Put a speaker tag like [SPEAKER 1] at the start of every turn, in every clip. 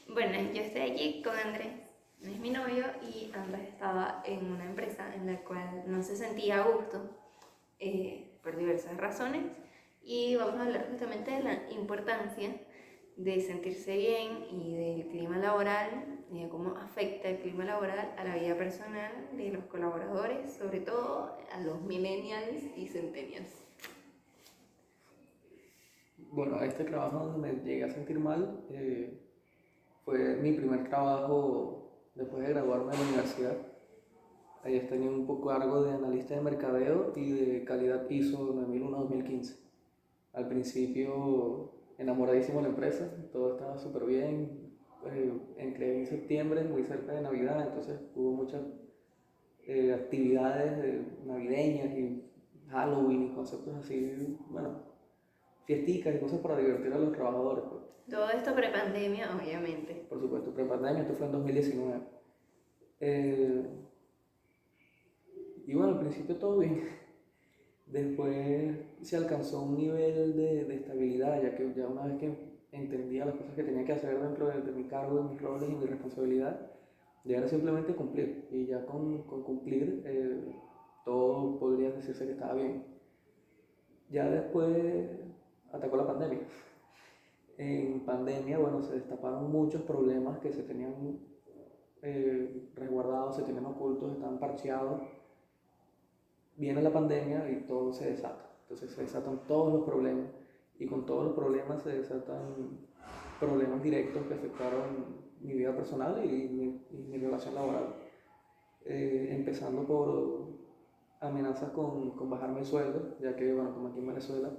[SPEAKER 1] Bueno, yo estoy aquí con Andrés, es mi novio, y Andrés estaba en una empresa en la cual no se sentía a gusto por diversas razones, y vamos a hablar justamente de la importancia de sentirse bien y del clima laboral y de cómo afecta el clima laboral a la vida personal de los colaboradores, sobre todo a los millennials y centennials.
[SPEAKER 2] Bueno, este trabajo donde me llegué a sentir mal fue mi primer trabajo después de graduarme de la universidad. Ahí tenía un poco cargo de analista de mercadeo y de calidad ISO 9001-2015. Al principio enamoradísimo de la empresa, todo estaba súper bien. Entré en septiembre, muy cerca de Navidad, entonces hubo muchas actividades navideñas y Halloween y conceptos así, bueno, fiesticas y cosas para divertir a los trabajadores, pues.
[SPEAKER 1] Todo esto prepandemia, obviamente.
[SPEAKER 2] Por supuesto, prepandemia, esto fue en 2019. Eh, y bueno, al principio todo bien. Después se alcanzó un nivel de estabilidad, ya que ya una vez que entendía las cosas que tenía que hacer dentro de mi cargo, de mis roles y mi responsabilidad, ya era simplemente cumplir. Y ya con cumplir todo podría decirse que estaba bien. Ya después atacó la pandemia. En pandemia, bueno, se destaparon muchos problemas que se tenían resguardados, se tenían ocultos, estaban parcheados. Viene la pandemia y todo se desata. Entonces se desatan todos los problemas y con todos los problemas se desatan problemas directos que afectaron mi vida personal y mi relación laboral. Empezando por amenazas con bajarme el sueldo, ya que, bueno, como aquí en Venezuela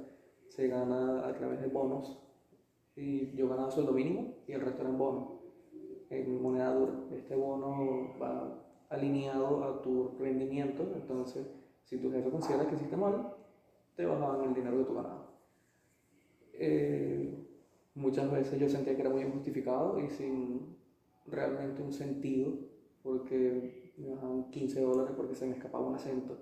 [SPEAKER 2] se gana a través de bonos y yo ganaba sueldo mínimo y el resto eran bonos en moneda dura. Este bono va alineado a tu rendimiento, entonces si tu jefe considera que hiciste mal, te bajaban el dinero que tú ganabas. Eh, Muchas veces yo sentía que era muy injustificado y sin realmente un sentido, porque me bajaban $15 porque se me escapaba un acento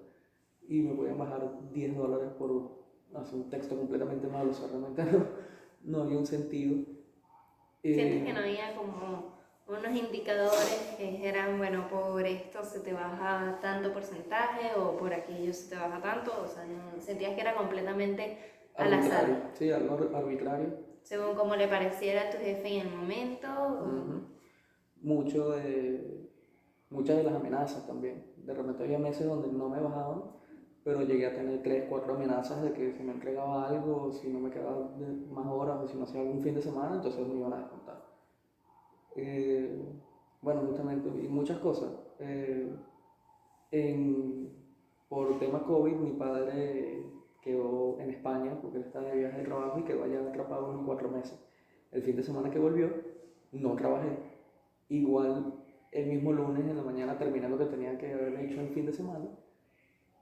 [SPEAKER 2] y me podían bajar $10 por hacer un texto completamente malo, o sea, realmente no había un sentido.
[SPEAKER 1] Sientes que
[SPEAKER 2] Eh,
[SPEAKER 1] no había como unos indicadores que eran, bueno, por esto se te baja tanto porcentaje o por aquello se te baja tanto, o sea, no, sentías que era completamente al
[SPEAKER 2] Arbitrario,
[SPEAKER 1] azar,
[SPEAKER 2] sí, algo arbitrario.
[SPEAKER 1] según como le pareciera a tu jefe en el momento.
[SPEAKER 2] Uh-huh. Mucho de, Muchas de las amenazas también. De repente había meses donde no me bajaban, pero llegué a tener 3 4 amenazas de que si me entregaba algo, si no me quedaba más horas o si no hacía algún fin de semana, entonces me iban a descontar. Eh, bueno, justamente, y muchas cosas. En, por tema COVID, mi padre quedó en España porque él estaba de viaje de trabajo y quedó allá atrapado unos 4 meses. El fin de semana que volvió, no trabajé. Igual el mismo lunes en la mañana terminé lo que tenía que haber hecho el fin de semana.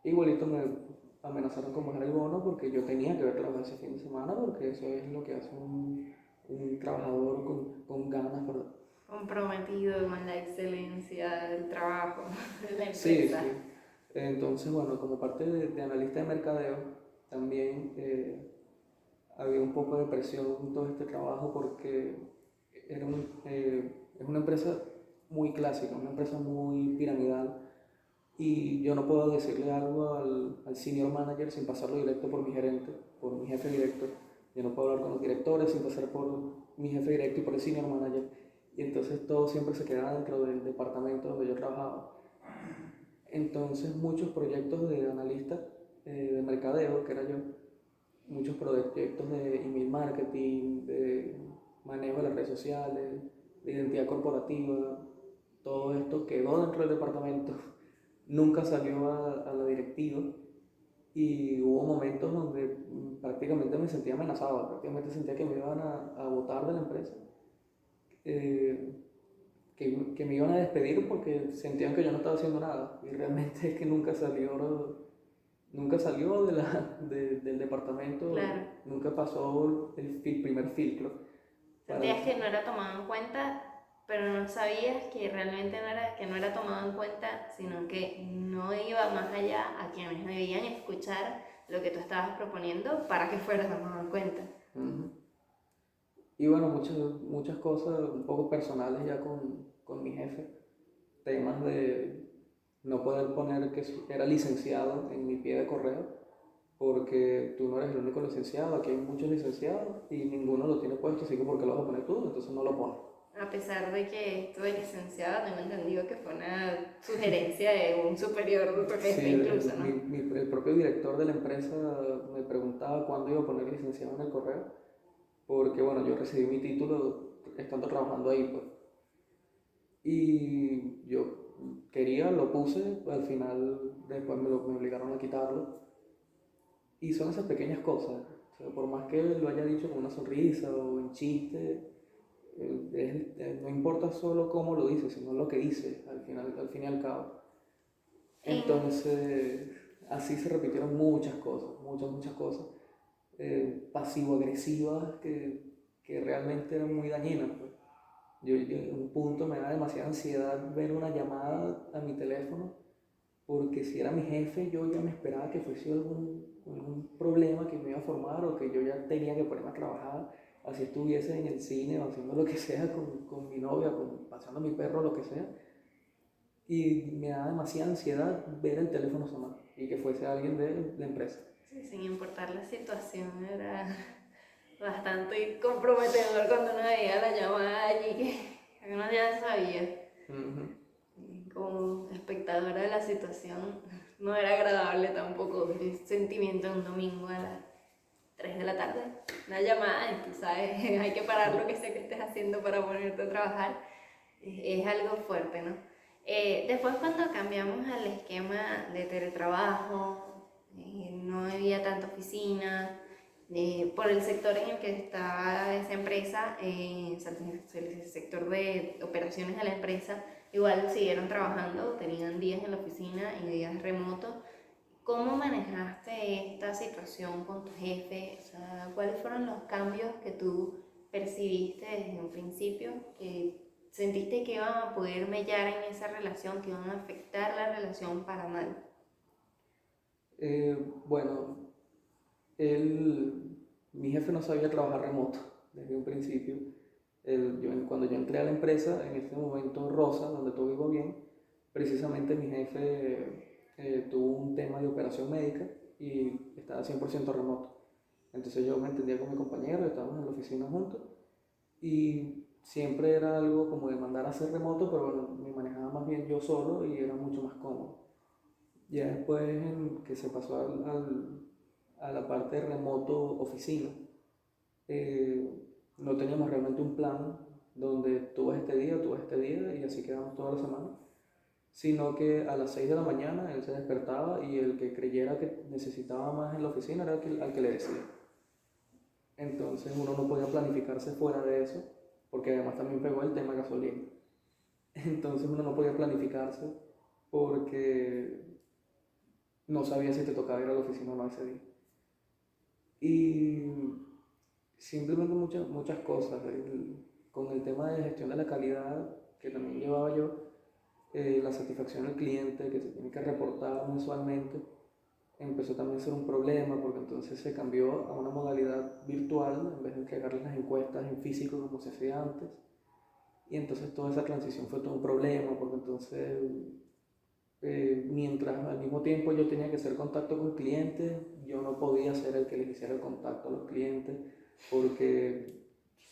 [SPEAKER 2] Igualito me amenazaron con bajar el bono porque yo tenía que haber trabajado ese fin de semana porque eso es lo que hace un trabajador con ganas, ¿verdad?
[SPEAKER 1] Comprometido con la excelencia del trabajo de la
[SPEAKER 2] Sí,
[SPEAKER 1] empresa.
[SPEAKER 2] sí. Entonces, bueno, como parte de analista de mercadeo, también había un poco de presión en todo este trabajo porque es una empresa muy clásica, una empresa muy piramidal y yo no puedo decirle algo al senior manager sin pasarlo directo por mi gerente, por mi jefe directo. Yo no puedo hablar con los directores sin pasar por mi jefe directo y por el senior manager. Y entonces todo siempre se queda dentro del departamento donde yo trabajaba. Entonces muchos proyectos de analista de mercadeo, que era yo, muchos proyectos de email marketing, de manejo de las redes sociales, de identidad corporativa, todo esto quedó dentro del departamento, nunca salió a la directiva y hubo momentos donde prácticamente me sentía amenazado, prácticamente sentía que me iban a botar de la empresa, eh, que me iban a despedir porque sentían que yo no estaba haciendo nada y realmente es que nunca salió del departamento,
[SPEAKER 1] Claro.
[SPEAKER 2] nunca pasó el primer filtro. Para
[SPEAKER 1] Sentías que no era tomado en cuenta, pero no sabías que realmente no era, que no era tomado en cuenta, sino que no iba más allá a quienes debían escuchar lo que tú estabas proponiendo para que fuera tomado en cuenta.
[SPEAKER 2] uh-huh. Y bueno, muchas cosas un poco personales ya con mi jefe, temas de no poder poner que era licenciado en mi pie de correo, porque tú no eres el único licenciado, aquí hay muchos licenciados y ninguno lo tiene puesto, así que ¿por qué lo vas a poner tú? Entonces no lo pones.
[SPEAKER 1] A pesar de que esto de licenciado, tengo entendido que fue una sugerencia de un superior de tu jefe
[SPEAKER 2] Sí,
[SPEAKER 1] incluso, ¿no?
[SPEAKER 2] el propio director de la empresa me preguntaba cuándo iba a poner licenciado en el correo, porque bueno, yo recibí mi título estando trabajando ahí, pues. Y yo quería, lo puse, al final después me obligaron a quitarlo. Y son esas pequeñas cosas. O sea, por más que lo haya dicho con una sonrisa o en chiste, no importa solo cómo lo dice, sino lo que dice al fin y al cabo.
[SPEAKER 1] En,
[SPEAKER 2] Entonces, así se repitieron muchas cosas, pasivo-agresivas que realmente eran muy dañinas, pues. Yo en un punto me da demasiada ansiedad ver una llamada a mi teléfono, porque si era mi jefe yo ya me esperaba que fuese algún problema que me iba a formar o que yo ya tenía que ponerme a trabajar, así estuviese en el cine o haciendo lo que sea con mi novia, paseando a mi perro, lo que sea. Y me da demasiada ansiedad ver el teléfono sonar y que fuese alguien de la empresa.
[SPEAKER 1] sí, sin importar la situación, era bastante comprometedor cuando uno veía la llamada allí que uno ya sabía.
[SPEAKER 2] Ujú.
[SPEAKER 1] Como espectadora de la situación, no era agradable tampoco el sentimiento de un domingo a las 3 de la tarde. Una llamada y tú sabes, hay que parar lo que sea que estés haciendo para ponerte a trabajar. Es algo fuerte, ¿no? Después cuando cambiamos al esquema de teletrabajo, no había tanta oficina, por el sector en el que estaba esa empresa, o sea, el sector de operaciones de la empresa, igual siguieron trabajando, tenían días en la oficina y días remotos. ¿Cómo manejaste esta situación con tu jefe? O sea, ¿cuáles fueron los cambios que tú percibiste desde un principio que sentiste que iban a poder mellar en esa relación, que iban a afectar la relación para mal?
[SPEAKER 2] Eh, bueno, mi jefe no sabía trabajar remoto desde un principio. Cuando yo entré a la empresa, en este momento Rosa, donde todo iba bien, precisamente mi jefe tuvo un tema de operación médica y estaba 100% remoto. Entonces yo me entendía con mi compañero, estábamos en la oficina juntos y siempre era algo como de mandar a hacer remoto, pero bueno, me manejaba más bien yo solo y era mucho más cómodo. Ya después que se pasó a la parte de remoto oficina, eh, no teníamos realmente un plan donde tú vas este día y así quedamos toda la semana, sino que a las 6 de la mañana él se despertaba y el que creyera que necesitaba más en la oficina era al que le decía. Entonces uno no podía planificarse fuera de eso, porque además también pegó el tema gasolina. Entonces uno no podía planificarse porque no sabía si te tocaba ir a la oficina o no ese día. Y simplemente muchas cosas. Con el tema de gestión de la calidad que también llevaba yo, la satisfacción del cliente que se tiene que reportar mensualmente, empezó también a ser un problema porque entonces se cambió a una modalidad virtual en vez de entregarles las encuestas en físico como se hacía antes. Y entonces toda esa transición fue todo un problema porque entonces mientras al mismo tiempo yo tenía que hacer contacto con clientes, yo no podía ser el que les hiciera el contacto a los clientes porque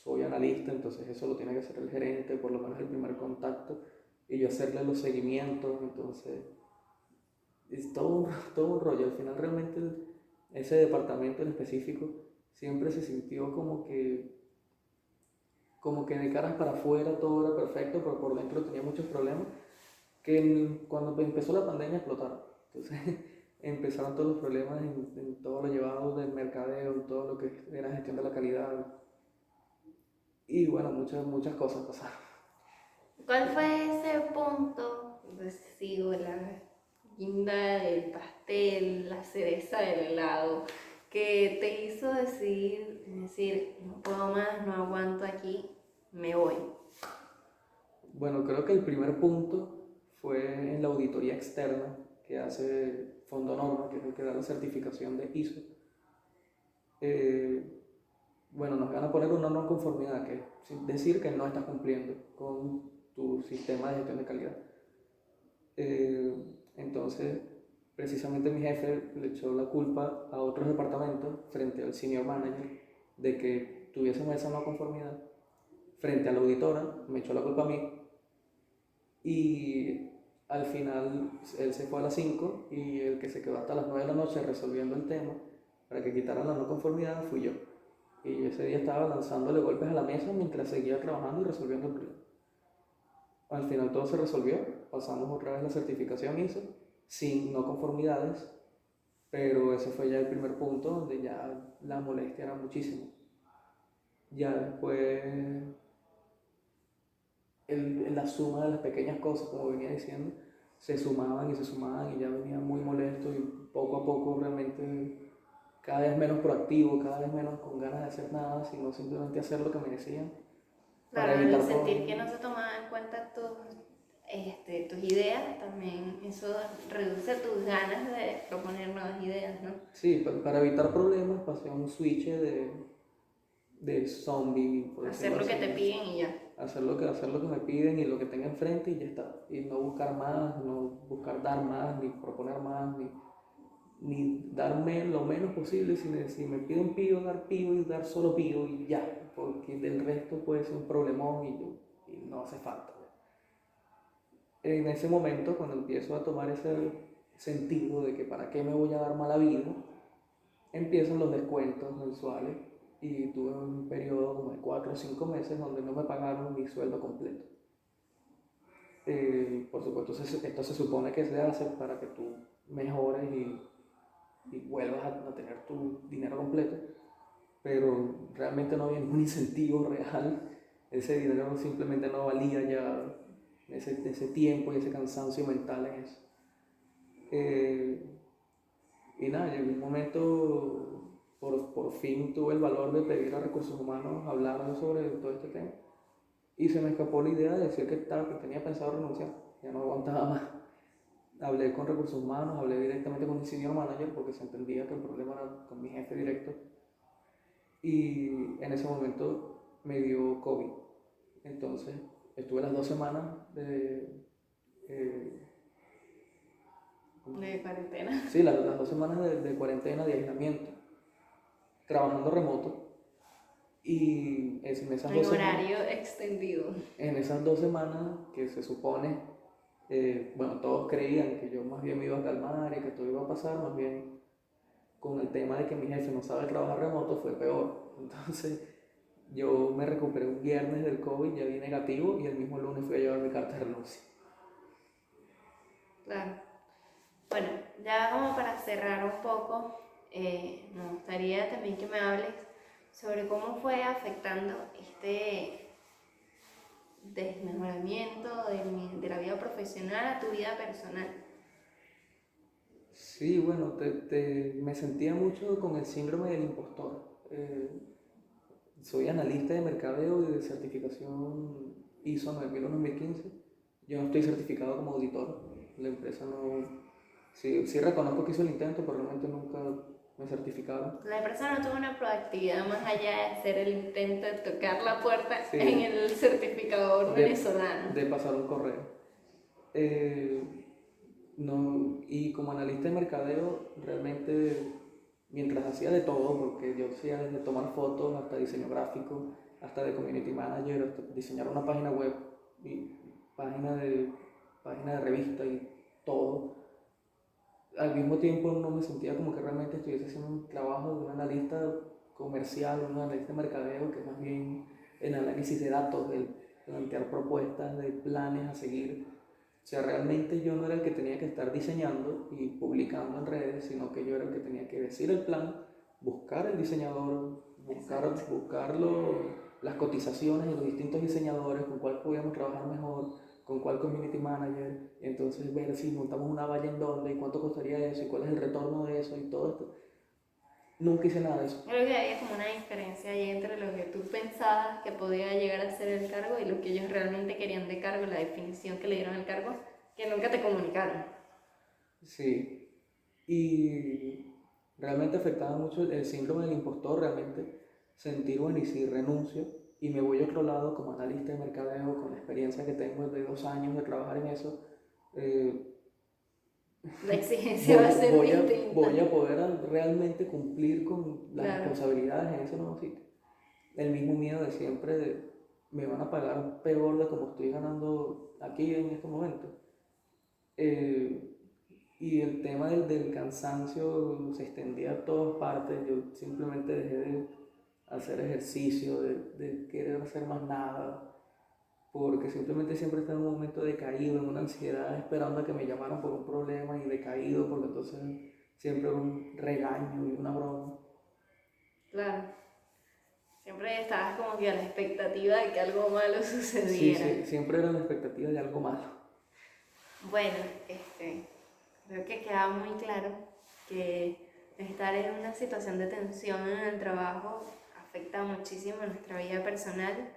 [SPEAKER 2] soy analista, entonces eso lo tiene que hacer el gerente, por lo menos el primer contacto, y yo hacerle los seguimientos, entonces es todo un rollo. Al final realmente ese departamento en específico siempre se sintió como que de caras para afuera todo era perfecto, pero por dentro tenía muchos problemas que cuando empezó la pandemia explotaron. Entonces empezaron todos los problemas en todo lo llevado del mercadeo, en todo lo que era gestión de la calidad. Y bueno, muchas cosas pasaron.
[SPEAKER 1] ¿Cuál fue ese punto, pues sigo la guinda del pastel, la cereza del helado, que te hizo decir, no puedo más, no aguanto aquí, me voy?
[SPEAKER 2] Bueno, creo que el primer punto fue en la auditoría externa que hace Fondo Norma, que es el que da la certificación de ISO. Eh, bueno, nos van a poner una no conformidad, que es decir que no estás cumpliendo con tu sistema de gestión de calidad. Entonces, precisamente mi jefe le echó la culpa a otros departamentos frente al senior manager de que tuviésemos esa no conformidad. Frente a la auditora, me echó la culpa a mí y al final él se fue a las 5 y el que se quedó hasta las 9 de la noche resolviendo el tema para que quitaran la no conformidad fui yo. Y ese día estaba lanzándole golpes a la mesa mientras seguía trabajando y resolviendo el problema. Al final todo se resolvió, pasamos otra vez la certificación ISO, sin no conformidades, pero ese fue ya el primer punto donde ya la molestia era muchísimo. Ya después, la suma de las pequeñas cosas, como venía diciendo, se sumaban y ya venía muy molesto y poco a poco realmente cada vez menos proactivo, cada vez menos con ganas de hacer nada, sino simplemente hacer lo que me decían para
[SPEAKER 1] Claro, el
[SPEAKER 2] evitar
[SPEAKER 1] sentir que no se tomaban en cuenta tus ideas, también eso reduce tus ganas de proponer nuevas ideas, ¿no?
[SPEAKER 2] Sí, para evitar problemas pasé a un switch de zombie, por
[SPEAKER 1] Hacer
[SPEAKER 2] decirlo
[SPEAKER 1] lo que
[SPEAKER 2] así.
[SPEAKER 1] te piden y ya.
[SPEAKER 2] Hacer lo que me piden y lo que tenga enfrente y ya está. Y no buscar más, no buscar dar más, ni proponer más, ni darme lo menos posible. Si me piden pío, dar pío y dar solo pío y ya. Porque del resto puede ser un problemón y no hace falta. En ese momento, cuando empiezo a tomar ese sentido de que para qué me voy a dar mala vida, empiezan los descuentos mensuales y tuve un periodo como de 4 o 5 meses donde no me pagaron mi sueldo completo. Por supuesto, esto se supone que se hace para que tú mejores y vuelvas a tener tu dinero completo, pero realmente no había ningún incentivo real. Ese dinero simplemente no valía ya ese tiempo y ese cansancio mental en eso. Eh, y nada, llegó un momento, por fin tuve el valor de pedir a recursos humanos hablar sobre todo este tema y se me escapó la idea de decir que tenía pensado renunciar, ya no aguantaba más. Hablé con recursos humanos, hablé directamente con mi senior manager porque se entendía que el problema era con mi jefe directo y en ese momento me dio COVID. Entonces estuve las 2 semanas eh,
[SPEAKER 1] De cuarentena.
[SPEAKER 2] sí, las 2 semanas de cuarentena, de aislamiento, trabajando remoto. Y en esas
[SPEAKER 1] En
[SPEAKER 2] 2 semanas,
[SPEAKER 1] horario extendido.
[SPEAKER 2] en esas 2 semanas que se supone, bueno, todos creían que yo más bien me iba a calmar y que todo iba a pasar, más bien con el tema de que mi jefe no sabe trabajar remoto fue peor. Entonces yo me recuperé un viernes del COVID, ya vi negativo y el mismo lunes fui a llevar mi carta de renuncia.
[SPEAKER 1] Claro. Bueno, ya como para cerrar un poco, me gustaría también que me hables sobre cómo fue afectando este desmejoramiento de la vida profesional a tu vida personal.
[SPEAKER 2] Sí, bueno, me sentía mucho con el síndrome del impostor. Soy analista de mercadeo y de certificación ISO 9001-2015. Yo no estoy certificado como auditor. La empresa no... Sí reconozco que hizo el intento, pero realmente nunca me certificaron.
[SPEAKER 1] La empresa no tuvo una proactividad más allá de hacer el intento de tocar la puerta
[SPEAKER 2] Sí,
[SPEAKER 1] en el certificador venezolano.
[SPEAKER 2] de pasar un correo. Eh, no, y como analista de mercadeo, realmente, mientras hacía de todo, porque yo hacía desde tomar fotos hasta diseño gráfico, hasta de community manager, hasta diseñar una página web y página de, página de revista y todo, al mismo tiempo no me sentía como que realmente estuviese haciendo un trabajo de un analista comercial, un analista de mercadeo, que más bien el análisis de datos, el plantear propuestas de planes a seguir. O sea, realmente yo no era el que tenía que estar diseñando y publicando en redes, sino que yo era el que tenía que decir el plan, buscar el diseñador, buscar las cotizaciones de los distintos diseñadores, con cuál podíamos trabajar mejor, con cuál community manager, y entonces ver si montamos una valla en dónde y cuánto costaría eso y cuál es el retorno de eso y todo esto. Nunca hice nada de eso.
[SPEAKER 1] Creo que había como una diferencia ahí entre lo que tú pensabas que podía llegar a ser el cargo y lo que ellos realmente querían de cargo, la definición que le dieron al cargo, que nunca te comunicaron.
[SPEAKER 2] Sí, y realmente afectaba mucho el síndrome del impostor, realmente sentir, bueno, y si renuncio y me voy a otro lado como analista de mercadeo, con la experiencia que tengo de 2 años de trabajar en eso,
[SPEAKER 1] La exigencia va a ser distinta.
[SPEAKER 2] voy a poder realmente cumplir con las
[SPEAKER 1] Claro.
[SPEAKER 2] responsabilidades en ese nuevo sitio. El mismo miedo de siempre de me van a pagar peor de como estoy ganando aquí en este momento. Y el tema del cansancio se extendía a todas partes. Yo simplemente dejé de hacer ejercicio, de querer hacer más nada, porque simplemente siempre estaba en un momento decaído, en una ansiedad, esperando a que me llamaran por un problema y decaído, porque entonces siempre era un regaño y una broma.
[SPEAKER 1] Claro. Siempre estabas como que a la expectativa de que algo malo
[SPEAKER 2] Sí,
[SPEAKER 1] sucediera.
[SPEAKER 2] sí, siempre era la expectativa de algo malo.
[SPEAKER 1] Bueno, creo que queda muy claro que estar en una situación de tensión en el trabajo afecta muchísimo a nuestra vida personal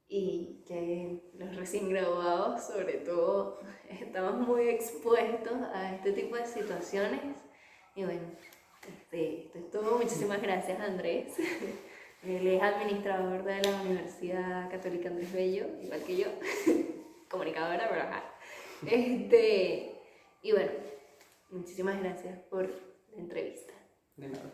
[SPEAKER 1] y que los recién graduados, sobre todo, estamos muy expuestos a este tipo de situaciones. Y bueno, esto es todo. Muchísimas gracias, Andrés. Él es administrador de la Universidad Católica Andrés Bello, igual que yo, comunicadora, pero ajá. Y bueno, muchísimas gracias por la entrevista.
[SPEAKER 2] De nada.